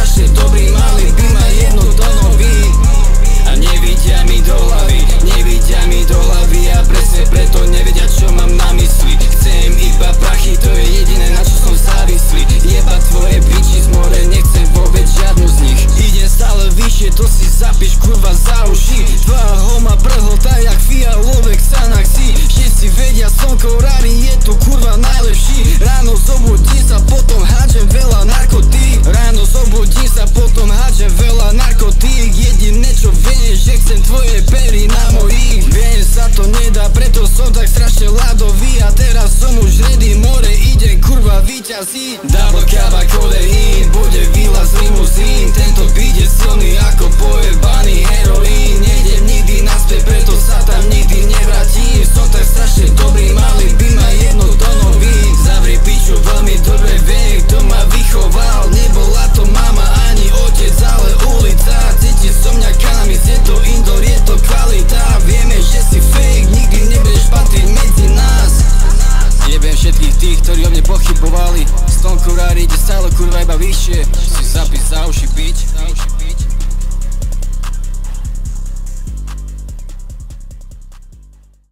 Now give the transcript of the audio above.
strašne dobrý, mali by ma jedno do nový. A nevidia mi do hlavy, nevidia mi do hlavy, a presne preto nevedia, čo mám na mysli. Chcem iba prachy, to je jediné, na čo som závislý. Jebať tvoje biči z more, nechcem vôbec žiadnu z nich. Idem stále vyššie, to si zapíš kurva za uši. Tvoja homa prhltá jak fialové Xanaxi. Všetci vedia, slnko rári, je tu kurva najlepší. Ráno zobudím sa, potom hádžem veľa narkotík. Ráno zobudím sa, potom hádžem veľa narkotík. Jediné čo viem, že chcem tvoje pery na mojich. Viem, sa to nedá, preto som tak strašne ľadový. A teraz som už ready, more ide kurva víťazí. Double kava, kodeín, bude výla z limuzín. Tento beat je silný ako pojebaný heroín. Nejdem nikdy naspäť, preto sa tam nikdy nevrátim. Som tak strašne dobrý, mali by ma jedno do nový. Zavri piču, veľmi dobre viem, kto ma vychoval. Nebola to mama ani otec, ale ulica. Cíti som mňa kanami, je to indoor, je to kvalita. Vieme, že si fake, nikdy nebudeš patriť medzi nás. Jebem všetkých tých, ktorí o mne pochybovali. Stonku rári ide stále kurva iba vyššie. Si zapíš za uši, bič.